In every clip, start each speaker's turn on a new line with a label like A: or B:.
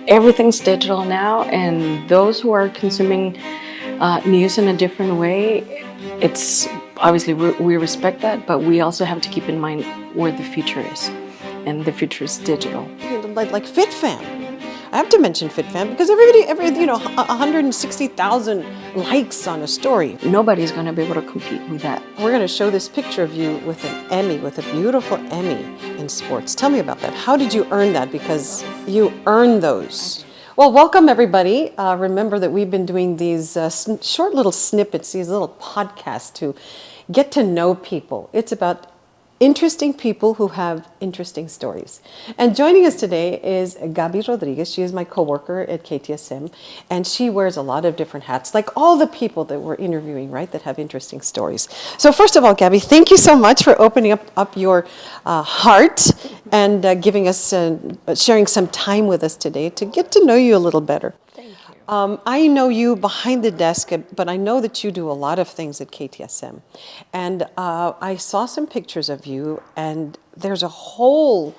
A: everything's digital now, and those who are consuming news in a different way, it's obviously we respect that, but we also have to keep in mind where the future is, and the future is digital.
B: Like FitFam. I have to mention FitFam because every 160,000 likes on a story.
A: Nobody's going to be able to compete with that.
B: We're going to show this picture of you with an Emmy, with a beautiful Emmy in sports. Tell me about that. How did you earn that? Because you earned those. Well, welcome everybody. Remember that we've been doing these short little snippets, these little podcasts to get to know people. It's about interesting people who have interesting stories. And joining us today is Gabby Rodriguez. She is my coworker at KTSM, and she wears a lot of different hats, like all the people that we're interviewing, right, that have interesting stories. So first of all, Gabby, thank you so much for opening up your heart and giving us, sharing some time with us today to get to know you a little better. I know you behind the desk, but I know that you do a lot of things at KTSM. And I saw some pictures of you, and there's a whole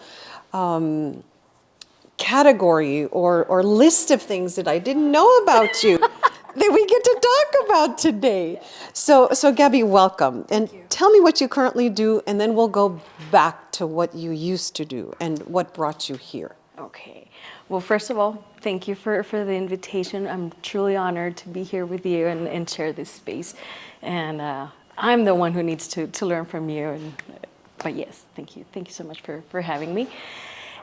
B: category or list of things that I didn't know about you that we get to talk about today. So Gabby, welcome. And tell me what you currently do, and then we'll go back to what you used to do and what brought you here.
A: Okay. Well, first of all, thank you for the invitation. I'm truly honored to be here with you and share this space. And I'm the one who needs to learn from you. But yes, thank you. Thank you so much for having me.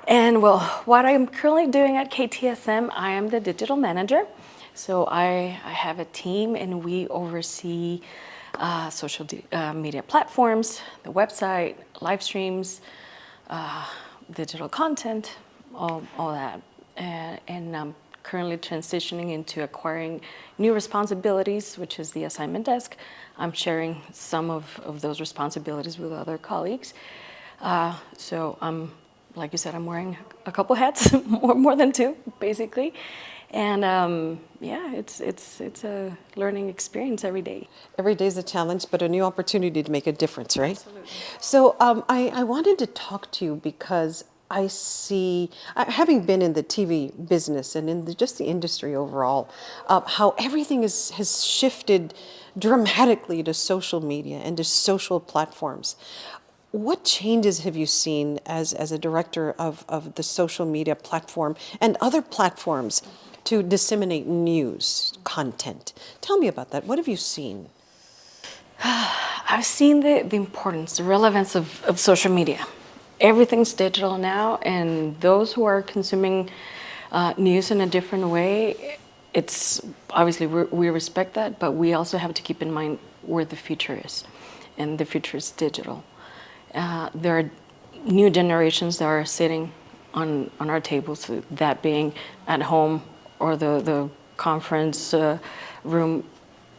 A: And well, what I'm currently doing at KTSM, I am the digital manager. So I have a team, and we oversee social media platforms, the website, live streams, digital content, all that. And I'm currently transitioning into acquiring new responsibilities, which is the assignment desk. I'm sharing some of those responsibilities with other colleagues. So like you said, I'm wearing a couple hats, more than two, basically. And it's a learning experience every day.
B: Every day is a challenge, but a new opportunity to make a difference, right?
A: Absolutely.
B: So I wanted to talk to you because I see, having been in the TV business and in just the industry overall, how everything has shifted dramatically to social media and to social platforms. What changes have you seen as a director of the social media platform and other platforms to disseminate news content? Tell me about that. What have you seen?
A: I've seen the importance, the relevance of social media. Everything's digital now, and those who are consuming news in a different way, it's obviously we respect that, but we also have to keep in mind where the future is, and the future is digital. There are new generations that are sitting on our tables, that being at home or the conference room.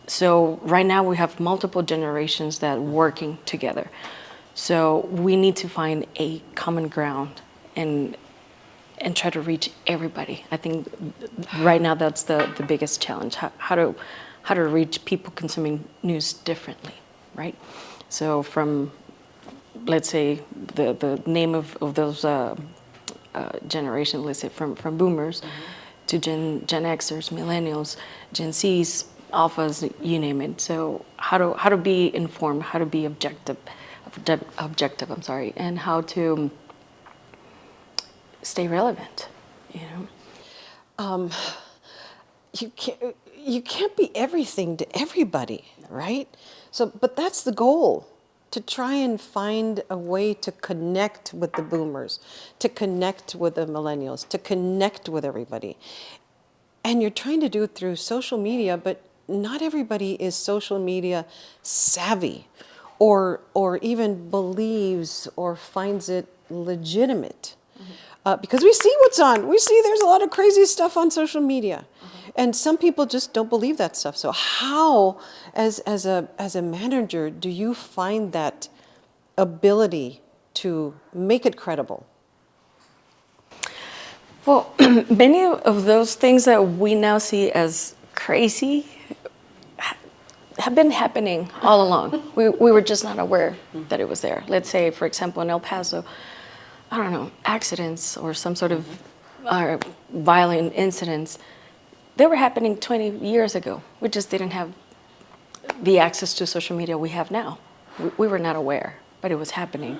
A: So right now we have multiple generations that are working together. So we need to find a common ground and try to reach everybody. I think right now that's the biggest challenge, how to reach people consuming news differently, right? So from, let's say, the name of those generations, let's say from boomers to Gen Xers, millennials, Gen Zs, alphas, you name it. So how to be informed, how to be objective, and how to stay relevant, you know.
B: You can't be everything to everybody, right? So, but that's the goal, to try and find a way to connect with the boomers, to connect with the millennials, to connect with everybody. And you're trying to do it through social media, but not everybody is social media savvy, or even believes or finds it legitimate. Because we see what's on. We see there's a lot of crazy stuff on social media. And some people just don't believe that stuff. So how, as a manager, do you find that ability to make it credible?
A: Well, many of those things that we now see as crazy have been happening all along. We were just not aware that it was there. Let's say, for example, in El Paso, I don't know, accidents or some sort of violent incidents, they were happening 20 years ago. We just didn't have the access to social media we have now. We were not aware, but it was happening.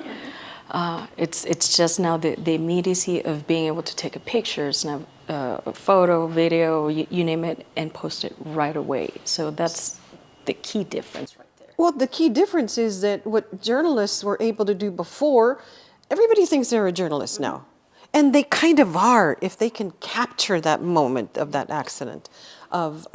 A: It's just now the immediacy of being able to take a picture, snap a photo, video, you name it, and post it right away. So that's the key difference right there.
B: Well, the key difference is that what journalists were able to do before, everybody thinks they're a journalist now. And they kind of are if they can capture that moment of that accident, of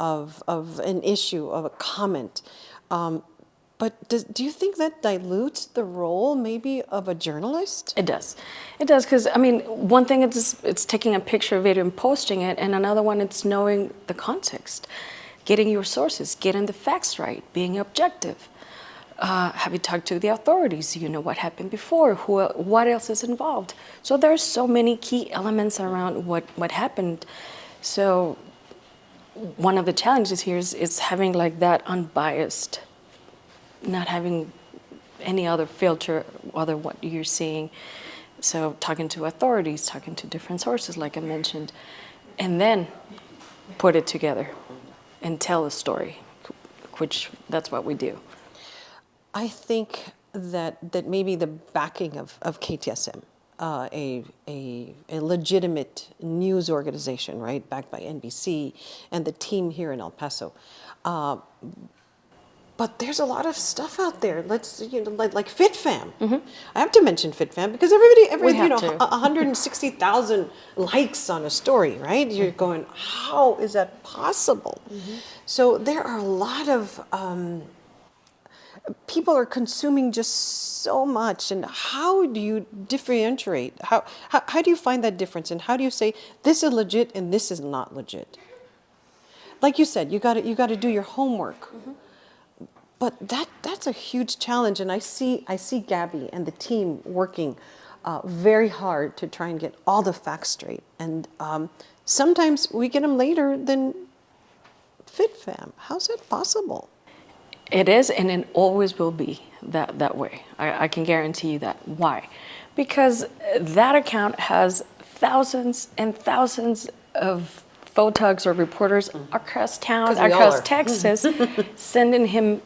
B: an issue, of a comment. But do you think that dilutes the role maybe of a journalist?
A: It does. It does, because, I mean, one thing it's taking a picture of it and posting it, and another one it's knowing the context, getting your sources, getting the facts right, being objective. Have you talked to the authorities? You know what happened before? What else is involved? So there's so many key elements around what happened. So one of the challenges here is having like that unbiased, not having any other filter other what you're seeing. So talking to authorities, talking to different sources, like I mentioned, and then put it together and tell a story, which that's what we do.
B: I think that maybe the backing of KTSM, a legitimate news organization, right, backed by NBC and the team here in El Paso. But there's a lot of stuff out there. Let's, like FitFam. Mm-hmm. I have to mention FitFam because every 160,000 likes on a story, right? You're going, how is that possible? Mm-hmm. So there are a lot of people are consuming just so much, and how do you differentiate? How do you find that difference, and how do you say this is legit and this is not legit? Like you said, you got to do your homework. Mm-hmm. But that's a huge challenge, and I see Gabby and the team working very hard to try and get all the facts straight. And sometimes we get them later than FitFam. How's that possible?
A: It is, and it always will be that way. I can guarantee you that. Why? Because that account has thousands and thousands of photogs or reporters across town, across Texas, sending him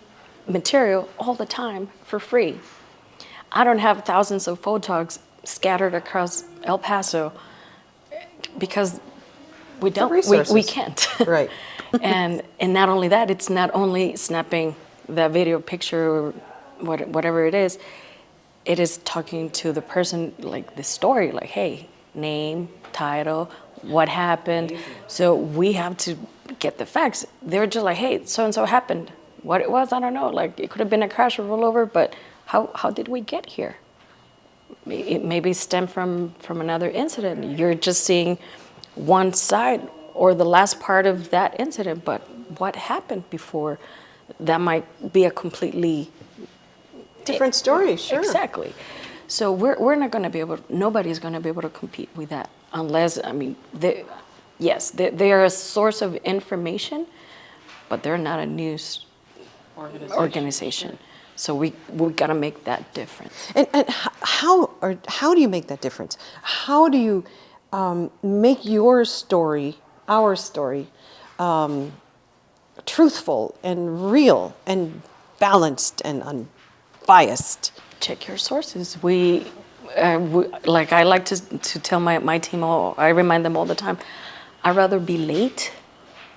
A: material all the time for free. I don't have thousands of photogs scattered across El Paso because we don't. We can't.
B: Right.
A: And not only that, it's not only snapping that video, picture, or whatever it is talking to the person, like the story, like, hey, name, title, what happened. So we have to get the facts. They're just like, hey, so-and-so happened. What it was, I don't know. Like, it could have been a crash or rollover, but how did we get here? It maybe stemmed from another incident. You're just seeing one side or the last part of that incident, but what happened before? That might be a completely
B: different story, sure.
A: Exactly. So we're not going to be able, nobody's going to be able to compete with that unless, I mean, they are a source of information, but they're not a news organization. So we got to make that difference. And
B: how do you make that difference? How do you make your story, our story, truthful and real and balanced and unbiased?
A: Check your sources. We like I like to tell my team I remind them all the time, I'd rather be late.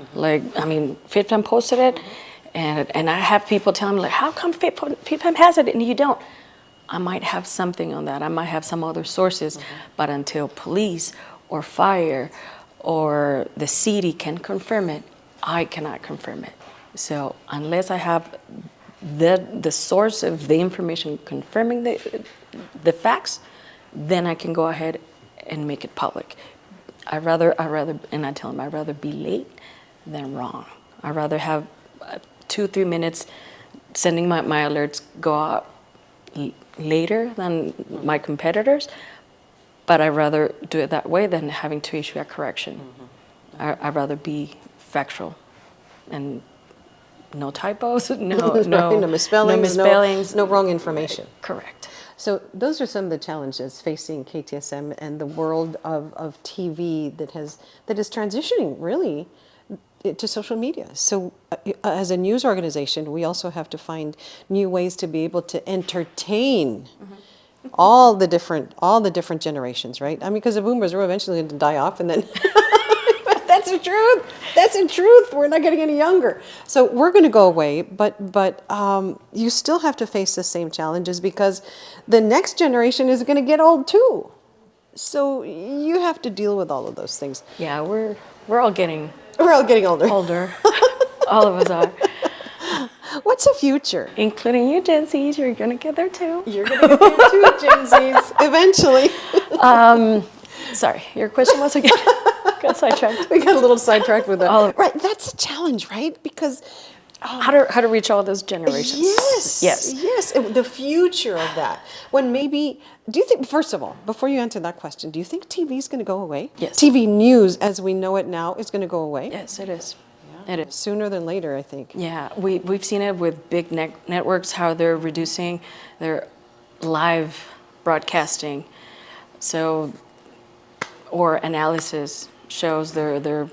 A: Mm-hmm. Like, I mean, FitFam posted it, and I have people telling me, like, how come FitFam has it and you don't? I might have something on that. I might have some other sources, mm-hmm. but until police or fire or the city can confirm it, I cannot confirm it. So unless I have the source of the information confirming the facts, then I can go ahead and make it public. I rather, and I tell them, I'd rather be late than wrong. I'd rather have 2-3 minutes sending my alerts go out later than my competitors, but I'd rather do it that way than having to issue a correction. Mm-hmm. I'd rather be factual and no typos, no misspellings,
B: no wrong information.
A: Correct.
B: So those are some of the challenges facing KTSM and the world of TV that is transitioning really to social media. So as a news organization, we also have to find new ways to be able to entertain all the different generations, right? I mean, because the boomers are eventually going to die off, and then that's the truth. That's the truth. We're not getting any younger, so we're going to go away. But you still have to face the same challenges because the next generation is going to get old too. So you have to deal with all of those things.
A: Yeah, we're all getting
B: We're all getting older.
A: older. All of us are,
B: What's the future?
A: including you, Gen Zs. You're gonna get there too.
B: You're going to get there too, Gen Zs, eventually.
A: Sorry, your question was again. Got sidetracked.
B: We got a little sidetracked with that.
A: All of-
B: Right, that's a challenge, right? Because
A: How to reach all those generations?
B: yes, the future of that. When maybe, do you think? First of all, before you answer that question, do you think TV is going to go away?
A: Yes.
B: TV news, as we know it now, is going to go away.
A: Yes, it is. It is.
B: Sooner than later, I think.
A: Yeah, we've seen it with big networks, how they're reducing their live broadcasting. So, or analysis shows they're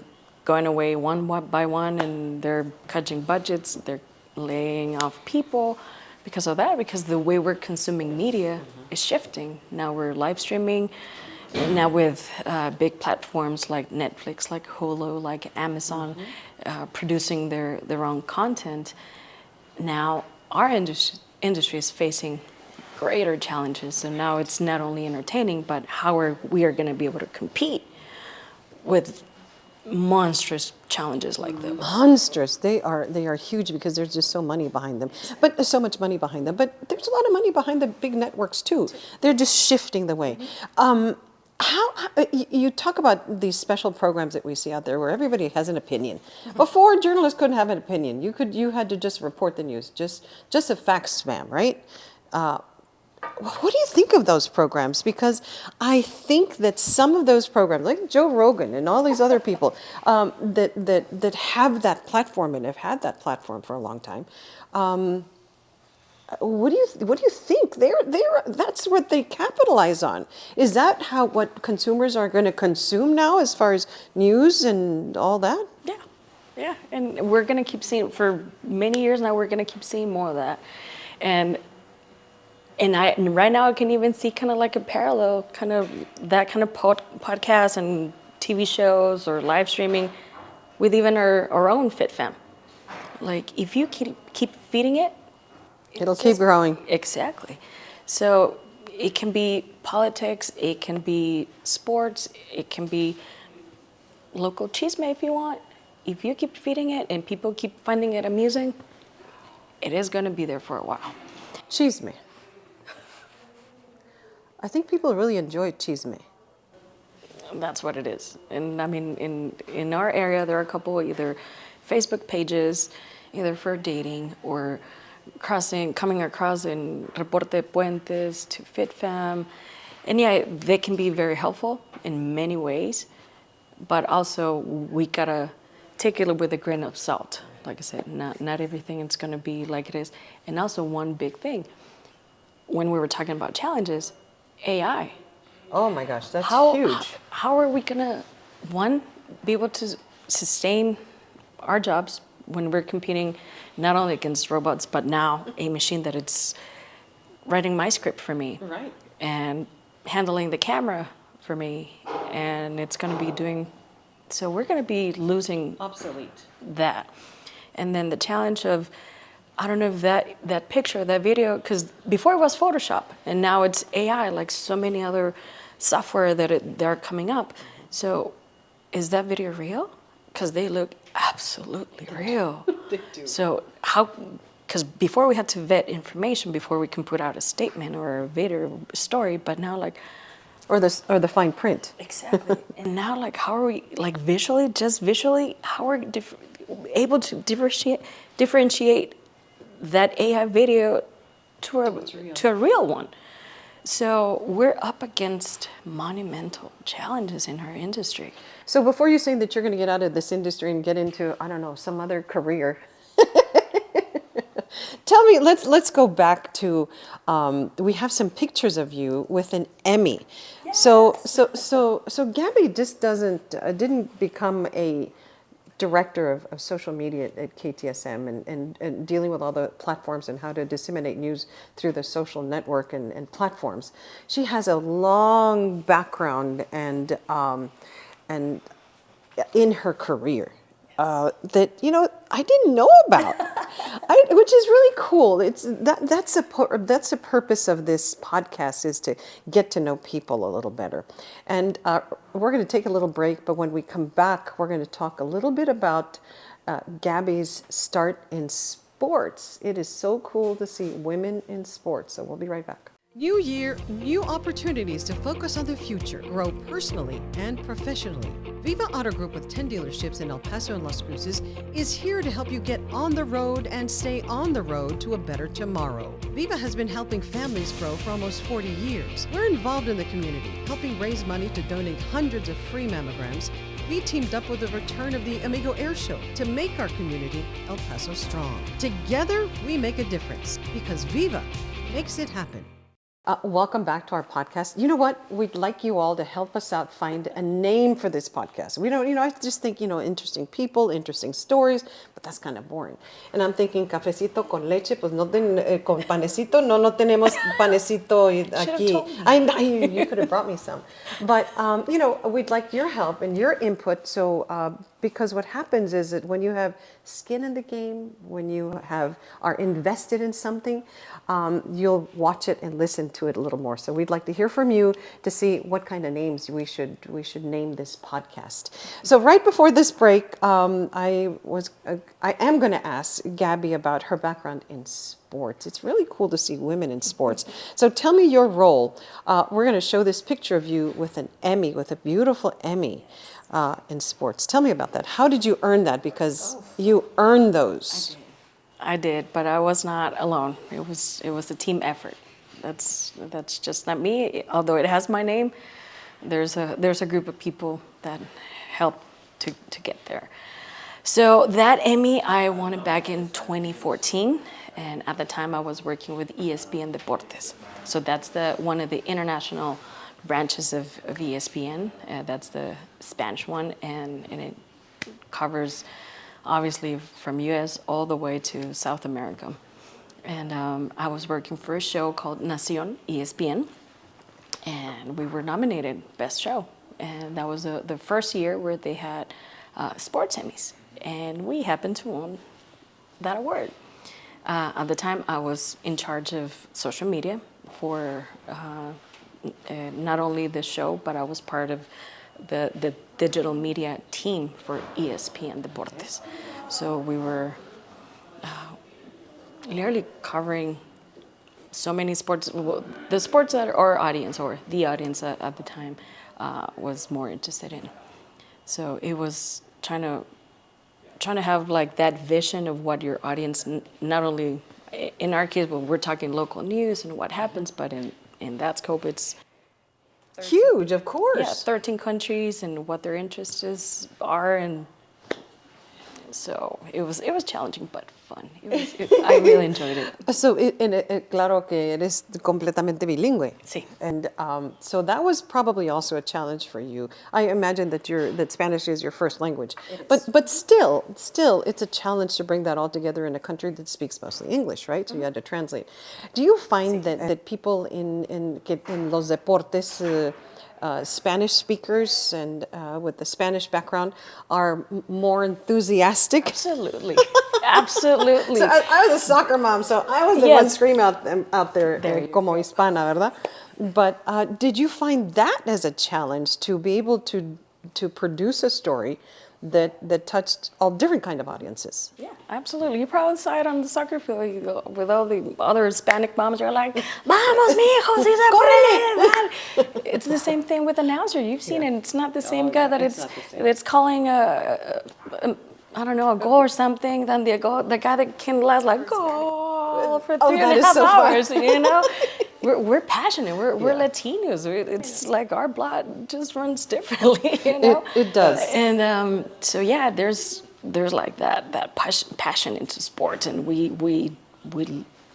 A: going away one by one, and they're cutting budgets, they're laying off people because of that, because the way we're consuming media is shifting. Now we're live streaming, now with big platforms like Netflix, like Hulu, like Amazon, producing their own content. Now our industry is facing greater challenges. So now it's not only entertaining, but how we are going to be able to compete with monstrous challenges like those.
B: Monstrous. They are huge because there's just so money behind them. But there's so much money behind them. But there's a lot of money behind the big networks too. They're just shifting the way. How you talk about these special programs that we see out there where everybody has an opinion. Before, journalists couldn't have an opinion. You had to just report the news, just a fact spam, right? What do you think of those programs? Because I think that some of those programs, like Joe Rogan and all these other people, that have that platform and have had that platform for a long time, what do you think? That's what they capitalize on. Is that what consumers are going to consume now, as far as news and all that?
A: Yeah, and we're going to keep seeing, for many years now, we're going to keep seeing more of that. And right now I can even see kind of like a parallel, kind of that kind of podcast and TV shows or live streaming with even our own FitFam. Like if you keep feeding it,
B: It'll keep growing.
A: Exactly. So it can be politics, it can be sports, it can be local chisme if you want. If you keep feeding it and people keep finding it amusing, it is going to be there for a while.
B: Chisme. I think people really enjoy chisme.
A: That's what it is. And I mean, in our area, there are a couple either Facebook pages, either for dating or coming across in Reporte Puentes to FitFam. And yeah, they can be very helpful in many ways, but also we gotta take it with a grain of salt. Like I said, not everything is gonna be like it is. And also one big thing, when we were talking about challenges, AI.
B: Oh my gosh, that's huge.
A: How are we gonna, one, be able to sustain our jobs when we're competing not only against robots, but now a machine that it's writing my script for me,
B: Right.
A: and handling the camera for me, and it's gonna be doing, so we're gonna be losing
B: Obsolete.
A: that. And then the challenge of, I don't know if that picture, that video, because before it was Photoshop, and now it's AI, like so many other software that are coming up. So is that video real? Because they look absolutely real.
B: They do.
A: So how, because before we had to vet information before we can put out a statement or a video story, but now like,
B: Or the fine print.
A: exactly. And now, like, how are we, like, just visually, how are we able to differentiate that AI video to a real one? So we're up against monumental challenges in our industry.
B: So before you say that you're going to get out of this industry and get into, I don't know, some other career, Tell me, let's go back to. We have some pictures of you with an Emmy. So Gabby just didn't become a director of social media at KTSM and dealing with all the platforms and how to disseminate news through the social network and platforms. She has a long background and in her career that I didn't know about, which is really cool. That's the purpose of this podcast, is to get to know people a little better. And we're going to take a little break, but when we come back, we're going to talk a little bit about Gabby's start in sports. It is so cool to see women in sports. So we'll be right back. New year, new opportunities to focus on the future, grow personally and professionally. Viva Auto Group, with 10 dealerships in El Paso and Las Cruces, is here to help you get on the road and stay on the road to a better tomorrow. Viva has been helping families grow for almost 40 years. We're involved in the community, helping raise money to donate hundreds of free mammograms. We teamed up with the return of the Amigo Air Show to make our community, El Paso, strong. Together, we make a difference, because Viva makes it happen. Welcome back to our podcast. You know what? We'd like you all to help us out find a name for this podcast. We don't, I just think, interesting people, interesting stories, but that's kind of boring. And I'm thinking cafecito con leche, pues con panecito, no tenemos panecito aquí. You could have brought me some. But, we'd like your help and your input. So, because what happens is that when you have skin in the game, when you are invested in something, you'll watch it and listen to it a little more. So we'd like to hear from you to see what kind of names we should name this podcast. So right before this break, I am going to ask Gabby about her background in sports. It's really cool to see women in sports. So tell me your role. We're going to show this picture of you with an Emmy, with a beautiful Emmy. In sports. Tell me about that. How did you earn that? Because you earned those.
A: I did, but I was not alone. It was a team effort. That's just not me. Although it has my name, there's a group of people that helped to get there. So that Emmy I won it back in 2014, and at the time I was working with ESPN Deportes. So that's one of the international branches of ESPN. That's the Spanish one, and it covers obviously from US all the way to South America. And I was working for a show called Nación ESPN, and we were nominated Best Show. And that was the first year where they had sports Emmys, and we happened to win that award. At the time, I was in charge of social media for not only the show, but I was part of the digital media team for ESPN Deportes. So we were literally covering so many sports. The sports that our audience, or the audience at the time, was more interested in. So it was trying to have like that vision of what your audience, not only in our case, but we're talking local news and what happens, but in that scope, it's
B: 13, huge, of course.
A: Yeah, 13 countries and what their interests are, and so it was challenging but fun. I really enjoyed it.
B: So, claro que eres completamente bilingüe.
A: Sí.
B: And so that was probably also a challenge for you. I imagine that Spanish is your first language. But still, it's a challenge to bring that all together in a country that speaks mostly English, right? So you had to translate. Do you find that people in los deportes, Spanish speakers and with the Spanish background are more enthusiastic?
A: Absolutely. Absolutely.
B: So I was a soccer mom, so I was the one screaming out there como hispana, ¿verdad? But did you find that as a challenge to be able to produce a story that touched all different kind of audiences?
A: Yeah, absolutely. You probably saw it on the soccer field with all the other Hispanic moms. You're like, "Vamos, mijos, sí se puede!" It's the same thing with announcer. You've seen it. It's not the same guy that's calling I don't know, a goal or something. Then the guy that can last like goal for 3.5 hours. You know, we're passionate. We're Latinos. It's like our blood just runs differently. You know,
B: it does.
A: And so yeah, there's like that passion into sports, and we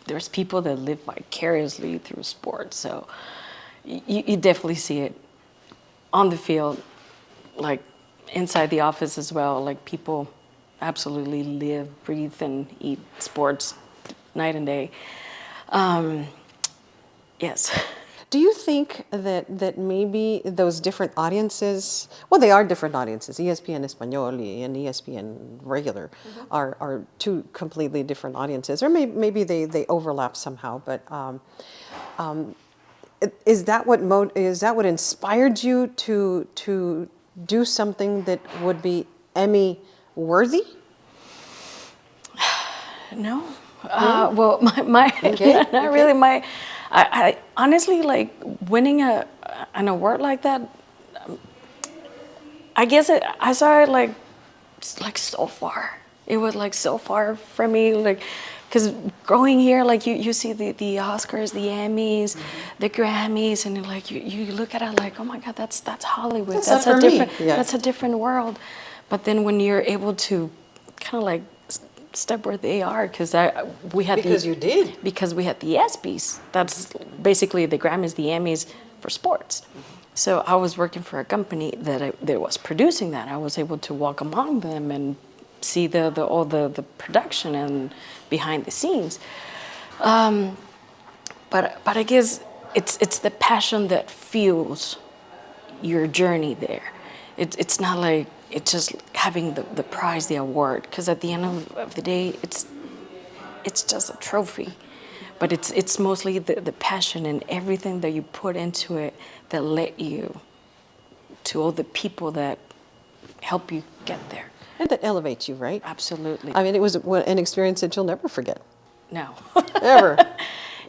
A: there's people that live vicariously through sports. So you definitely see it on the field, like inside the office as well. Like people absolutely live, breathe, and eat sports night and day. Yes.
B: Do you think that maybe those different audiences, well, they are different audiences, ESPN Español and ESPN regular are two completely different audiences, or maybe they overlap somehow, but is that what inspired you to do something that would be Emmy worthy?
A: No. Well, my
B: Okay,
A: not
B: okay.
A: really. I honestly like winning an award like that. I guess I saw it like so far. It was like so far from me, like, because growing here, like you see the Oscars, the Emmys, the Grammys, and like you look at it like, oh my God, that's Hollywood.
B: That's not for me. Yeah.
A: That's a different world. But then when you're able to kind of like step where they are, because we had
B: Because you did.
A: because we had the ESPYs. That's basically the Grammys, the Emmys for sports. So I was working for a company that was producing that. I was able to walk among them and see all the production and behind the scenes. But I guess it's the passion that fuels your journey there. It's not like it's just having the prize, the award, because at the end of the day, it's just a trophy. But it's mostly the passion and everything that you put into it that led you to all the people that help you get there.
B: And that elevates you, right?
A: Absolutely.
B: I mean, it was an experience that you'll never forget.
A: No.
B: Ever.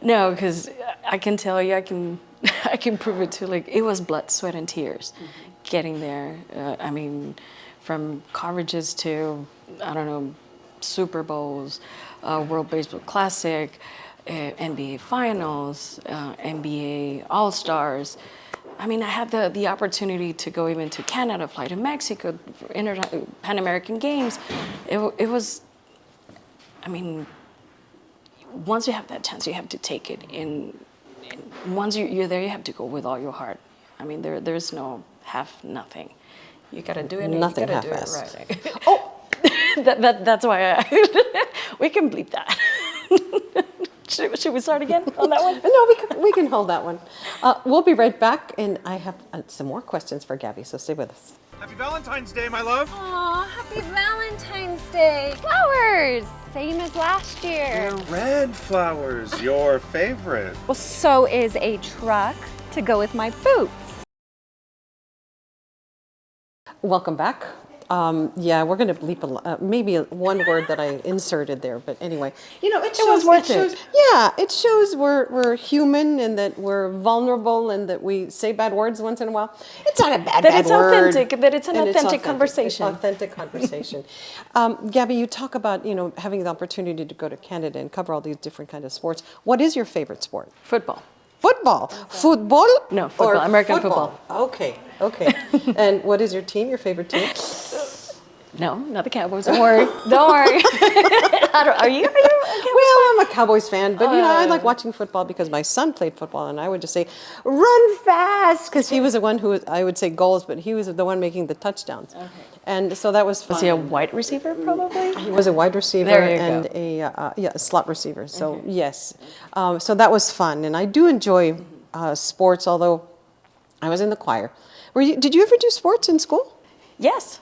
A: No, because I can tell you, I can prove it too. Like, it was blood, sweat, and tears getting there. I mean, from coverages to, I don't know, Super Bowls, World Baseball Classic, NBA Finals, NBA All-Stars. I mean, I had the opportunity to go even to Canada, fly to Mexico, for Pan American Games. It was, I mean, once you have that chance, you have to take it. And once you're there, you have to go with all your heart. I mean, there's no half nothing. You gotta do it.
B: Nothing
A: you gotta do it
B: half-assed.
A: right. Oh, that's why we can bleep that. Should we start again on that one?
B: No, we can hold that one. We'll be right back, and I have some more questions for Gabby, so stay with us.
C: Happy Valentine's Day, my love.
D: Aw, happy Valentine's Day. Flowers, same as last year.
C: They're red flowers, your favorite.
D: Well, so is a truck to go with my boots.
B: Welcome back. Yeah, we're going to bleep maybe one word that I inserted there, but anyway, it shows.
A: was worth it.
B: Yeah, it shows we're human and that we're vulnerable and that we say bad words once in a while. It's not a bad
A: That it's
B: word.
A: authentic. That it's an
B: And
A: authentic conversation.
B: Authentic conversation. Gabby, you talk about having the opportunity to go to Canada and cover all these different kinds of sports. What is your favorite sport?
A: Football.
B: Football. Football?
A: No, football.
B: Or
A: American football.
B: Okay. And what is your team? Your favorite team?
A: No, not the Cowboys. Don't worry. Don't worry. Are you?
B: Well, I'm a Cowboys fan, but I like watching football because my son played football, and I would just say, "Run fast," because he was the one who I would say goals, but he was the one making the touchdowns. Okay. And so that was fun.
A: Was he a wide receiver, probably?
B: He was a wide receiver
A: There you
B: and
A: go.
B: a slot receiver. So yes, so that was fun, and I do enjoy sports. Although I was in the choir. Did you ever do sports in school?
A: Yes.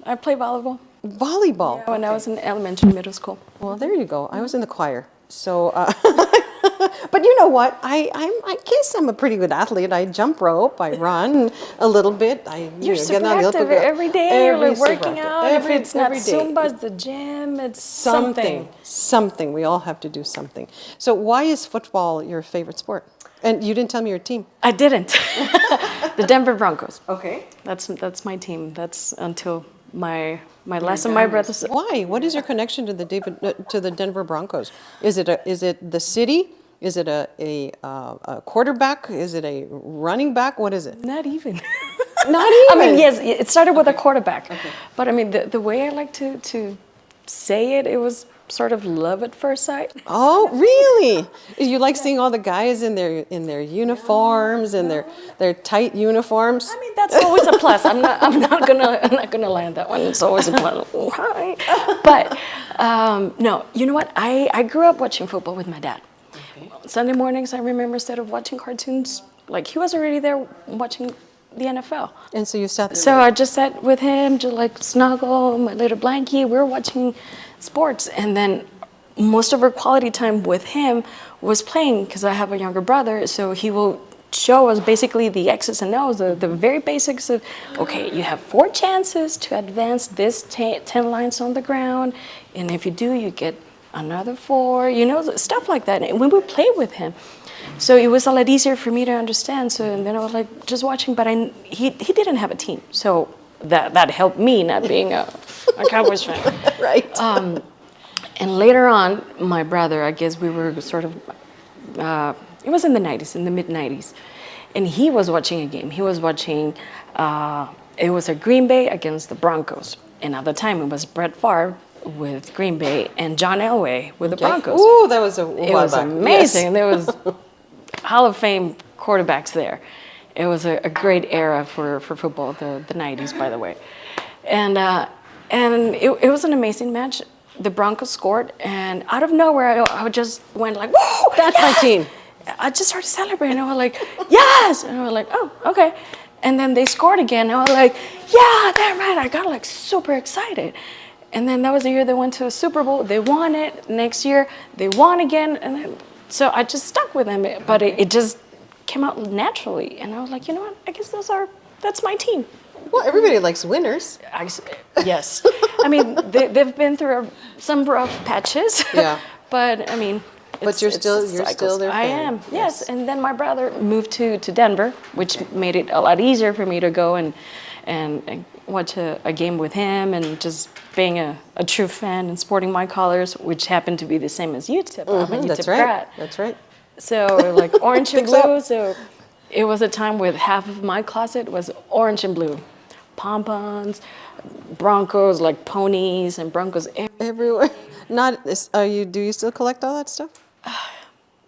A: I play volleyball.
B: Volleyball.
A: When I was in elementary, middle school.
B: Well, there you go. I was in the choir. So, but you know what? I guess I'm a pretty good athlete. I jump rope. I run a little bit.
A: You're super active every day. You're like working out. If it's not Zumba, it's the gym. It's something.
B: Something. We all have to do something. So why is football your favorite sport? And you didn't tell me your team.
A: I didn't. The Denver Broncos.
B: Okay.
A: That's my team. That's until my last of my brothers.
B: Why? What is your connection to the Denver Broncos? Is it the city? Is it a quarterback? Is it a running back? What is it?
A: Not even.
B: Not even.
A: I mean, yes, it started with a quarterback. Okay. But I mean, the way I like to say it, it was sort of love at first sight.
B: Oh, really? You like seeing all the guys in their uniforms and their tight uniforms?
A: I mean, that's always a plus. I'm not gonna land that one. It's always a plus. Oh, hi. But no, you know what? I grew up watching football with my dad.
B: Okay.
A: Sunday mornings, I remember, instead of watching cartoons, like he was already there watching the NFL.
B: And so you sat there.
A: So I just sat with him, just like snuggle, my little blankie. We were watching sports, and then most of our quality time with him was playing, because I have a younger brother. So he will show us basically the X's and O's, the very basics of, okay, you have 4 chances to advance this 10 lines on the ground, and if you do, you get another 4. You know, stuff like that. And we would play with him. So it was a lot easier for me to understand. So and then I was like just watching, but he didn't have a team, so that helped me not being a Cowboys fan.
B: Right.
A: And later on, my brother, I guess we were sort of, it was in the 90s, in the mid 90s, and he was watching a game. He was watching, it was a Green Bay against the Broncos, and at the time it was Brett Favre with Green Bay and John Elway with the Broncos.
B: Ooh, that was a
A: It was amazing.
B: Yes.
A: There was Hall of Fame quarterbacks there. It was a great era for football, the 90s, by the way. And it was an amazing match. The Broncos scored, and out of nowhere, I just went like, whoa,
B: That's my team.
A: I just started celebrating. I was like, yes! And I was like, oh, okay. And then they scored again. I was like, yeah, damn right. I got like super excited. And then that was the year they went to a Super Bowl. They won it. Next year, they won again. And then, so I just stuck with them. But it just came out naturally. And I was like, you know what? I guess that's my team.
B: Well, everybody likes winners.
A: Yes. I mean, they've been through some rough patches.
B: Yeah.
A: But I mean,
B: But you're still
A: cycles.
B: their
A: I
B: fan.
A: am, yes. And then my brother moved to Denver, which made it a lot easier for me to go and watch a game with him, and just being a true fan and sporting my colors, which happened to be the same as UTEP. I'm a UTEP
B: That's right.
A: grad.
B: That's right.
A: So like orange and
B: Picks up.
A: blue. So it was a time with half of my closet was orange and blue. Pompons, Broncos, like ponies and Broncos.
B: Everywhere. Not. Do you still collect all that stuff?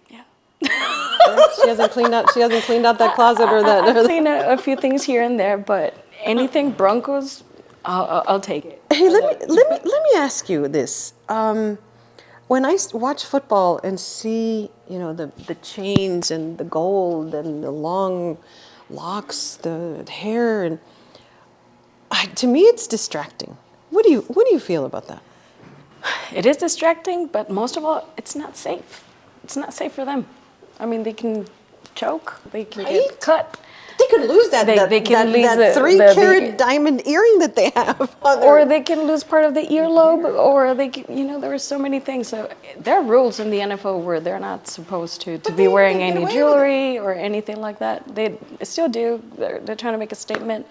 A: Yeah.
B: She hasn't cleaned out. She hasn't cleaned out that closet or that.
A: I've seen a few things here and there, but anything Broncos, I'll take it.
B: Hey, let me ask you this. When I watch football and see, the chains and the gold and the long locks, the hair, and to me it's distracting. What do you feel about that?
A: It is distracting, but most of all, it's not safe. It's not safe for them. I mean, they can choke, they can
B: Right?
A: get cut.
B: They could lose that
A: They can lose
B: that
A: the
B: 3-carat diamond earring that they have. On their,
A: Or they can lose part of the earlobe, or they can, there are so many things. So there are rules in the NFL where they're not supposed to be wearing
B: they get
A: any
B: away with
A: jewelry or anything like that. They still do. They're trying to make a statement.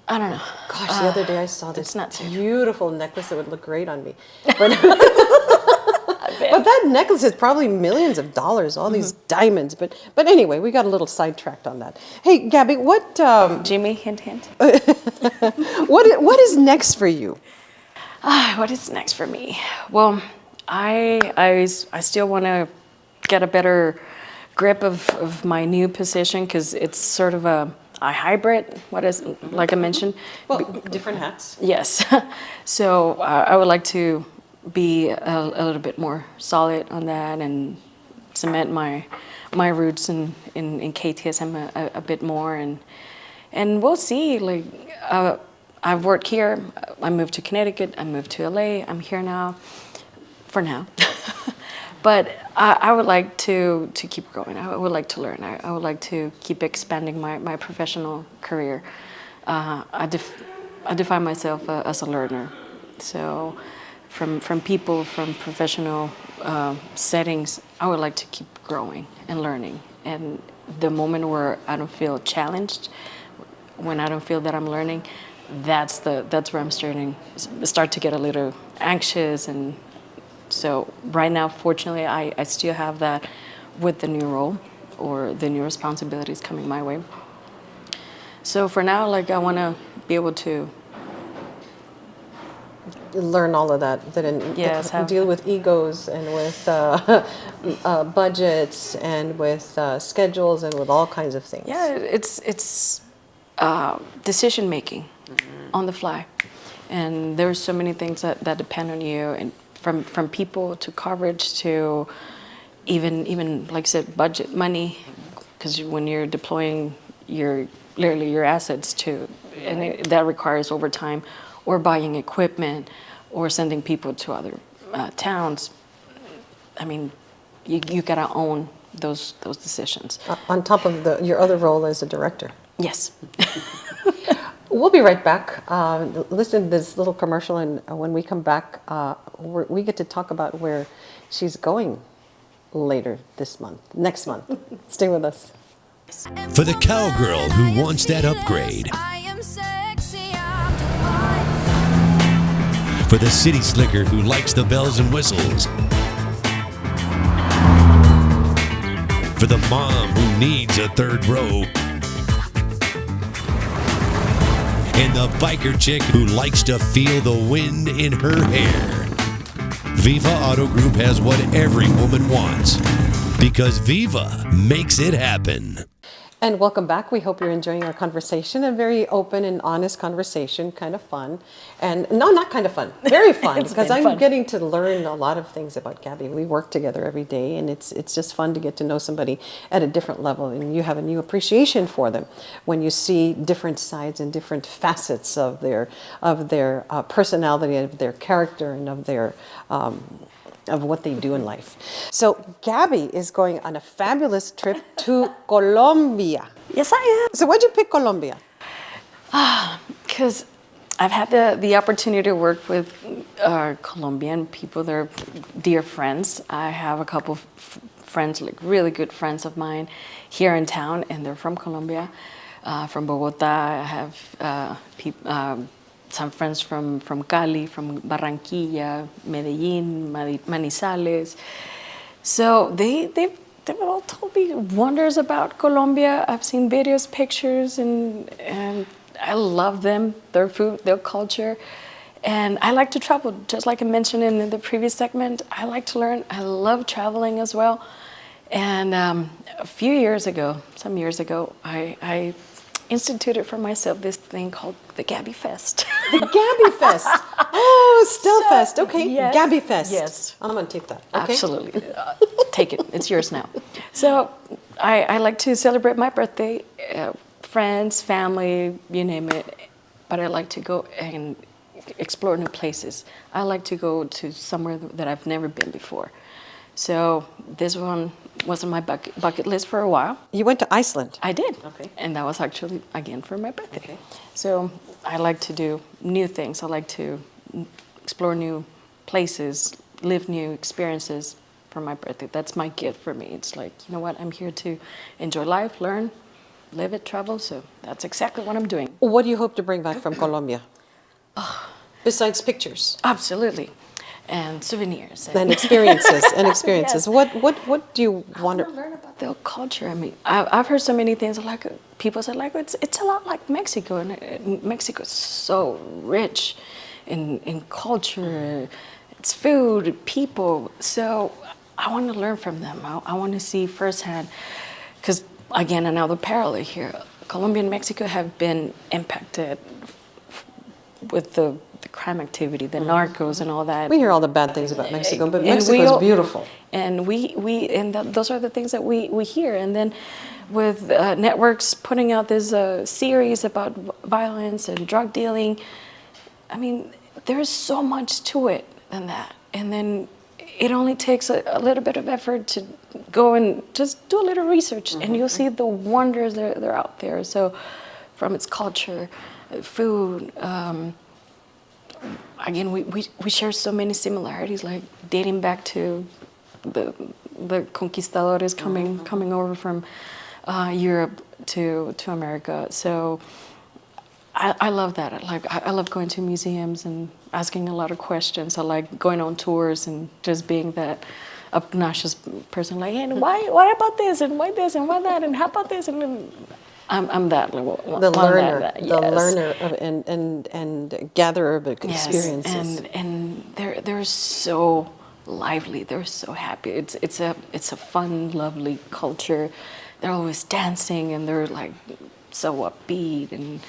A: I don't know.
B: Gosh, the other day I saw this
A: it's not safe.
B: beautiful necklace that would look great on me. But, but that necklace is probably millions of dollars, all these diamonds. But anyway, we got a little sidetracked on that. Hey, Gabby, what
A: Jimmy, hint, hint.
B: what is next for you?
A: What is next for me? Well, I still want to get a better grip of my new position, because it's sort of a hybrid. Like I mentioned.
B: Well, different hats.
A: Yes. So I would like to be a little bit more solid on that and cement my roots in KTSM a bit more, and we'll see. Like I've worked here. I moved to Connecticut. I moved to LA. I'm here now, for now. But I would like to keep growing. I would like to learn. I would like to keep expanding my professional career. I define myself as a learner. So from people, from professional settings, I would like to keep growing and learning. And the moment where I don't feel challenged, when I don't feel that I'm learning, that's where I'm start to get a little anxious. And so right now, fortunately, I still have that with the new role or the new responsibilities coming my way. So for now, like, I want to be able to
B: learn all of that,
A: Yes,
B: deal with egos and with budgets and with schedules and with all kinds of things.
A: Yeah, it's decision making on the fly, and there's so many things that depend on you, and from people to coverage to even like I said, budget money, because when you're deploying literally your assets to, and that requires overtime, or buying equipment, or sending people to other towns. I mean, you gotta own those decisions.
B: On top of your other role as a director.
A: Yes.
B: We'll be right back. Listen to this little commercial, and when we come back, we get to talk about where she's going later next month. Stay with us.
E: For the cowgirl who wants that upgrade. For the city slicker who likes the bells and whistles. For the mom who needs a third row. And the biker chick who likes to feel the wind in her hair. Viva Auto Group has what every woman wants, because Viva makes it happen.
B: And welcome back. We hope you're enjoying our conversation, a very open and honest conversation, kind of fun. And no, not kind of fun, very fun, because I'm
A: fun.
B: getting to learn a lot of things about Gabby. We work together every day, and it's just fun to get to know somebody at a different level, and you have a new appreciation for them when you see different sides and different facets of their personality, of their character, and of their of what they do in life. So Gabby is going on a fabulous trip to Colombia.
A: Yes, I am.
B: So why'd you pick Colombia?
A: Because I've had the opportunity to work with Colombian people. They're dear friends. I have a couple of friends, like really good friends of mine here in town, and they're from Colombia, from Bogota. I have some friends from Cali, from Barranquilla, Medellin, Manizales. So they've all told me wonders about Colombia. I've seen videos, pictures, and I love them, their food, their culture. And I like to travel, just like I mentioned in the previous segment. I like to learn. I love traveling as well. And some years ago, I instituted for myself this thing called the Gabby Fest.
B: The Gabby Fest. Oh, Still Fest. Okay,
A: yes,
B: Gabby Fest.
A: yes.
B: I'm going to take that. Okay?
A: Absolutely. Take it. It's yours now. So I like to celebrate my birthday, friends, family, you name it. But I like to go and explore new places. I like to go to somewhere that I've never been before. So this one was on my bucket list for a while.
B: You went to Iceland.
A: I did.
B: Okay.
A: And that was actually, again, for my birthday.
B: Okay.
A: So I like to do new things. I like to explore new places, live new experiences for my birthday. That's my gift for me. It's like, you know what? I'm here to enjoy life, learn, live it, travel. So that's exactly what I'm doing.
B: What do you hope to bring back from Colombia? Besides pictures
A: Absolutely. And souvenirs.
B: and experiences.
A: Yes.
B: What do you want
A: I want to learn about their culture. I mean, I've heard so many things. Like people say, like it's a lot like Mexico, and Mexico is so rich in culture, it's food, people. So I want to learn from them. I want to see firsthand, because again, another parallel here. Colombia and Mexico have been impacted with the crime activity, the narcos and all that.
B: We hear all the bad things about Mexico, but
A: And
B: Mexico is beautiful.
A: And those are the things that we hear. And then with networks putting out this series about violence and drug dealing, I mean, there's so much to it than that. And then it only takes a little bit of effort to go and just do a little research, and you'll see the wonders that are out there. So from its culture, food, again, we share so many similarities, like dating back to the conquistadores coming over from Europe to America. So I love that. I love going to museums and asking a lot of questions. I like going on tours and just being that obnoxious person, like, hey, why about this, and why this, and why that, and how about this, and I'm that level.
B: The learner,
A: that,
B: the
A: yes.
B: learner of, and gatherer of experiences.
A: Yes, and they're so lively. They're so happy. It's a fun, lovely culture. They're always dancing, and they're like so upbeat, and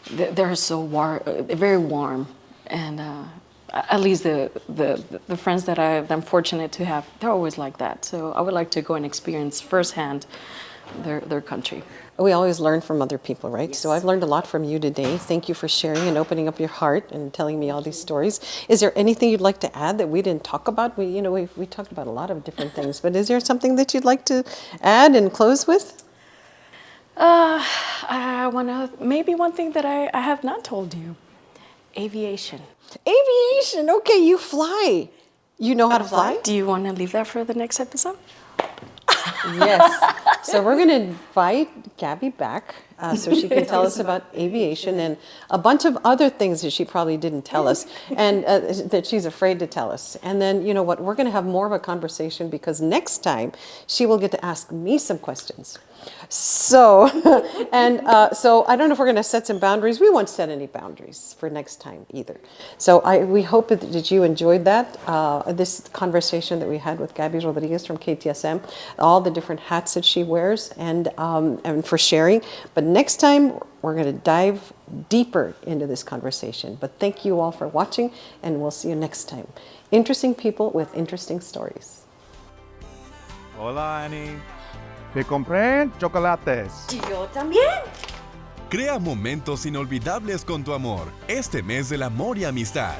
A: they're so very warm. And at least the friends that I'm fortunate to have, they're always like that. So I would like to go and experience firsthand their country.
B: We always learn from other people, right? Yes. So I've learned a lot from you today. Thank you for sharing and opening up your heart and telling me all these stories. Is there anything you'd like to add that we didn't talk about? We talked about a lot of different things, but is there something that you'd like to add and close with?
A: I want to, maybe one thing that I have not told you, aviation.
B: Aviation, okay, you fly. You know how to fly?
A: Do you want to leave that for the next episode?
B: Yes. So we're going to invite Gabby back so she can tell us about aviation and a bunch of other things that she probably didn't tell us and that she's afraid to tell us. And then, you know what, we're going to have more of a conversation because next time she will get to ask me some questions. So, so I don't know if we're going to set some boundaries. We won't set any boundaries for next time either. So we hope that you enjoyed that, this conversation that we had with Gabby Rodriguez from KTSM, all the different hats that she wears and for sharing. But next time we're going to dive deeper into this conversation. But thank you all for watching and we'll see you next time. Interesting people with interesting stories.
C: Hola, Annie. Te compré chocolates.
D: Yo también.
F: Crea momentos inolvidables con tu amor este mes del amor y amistad.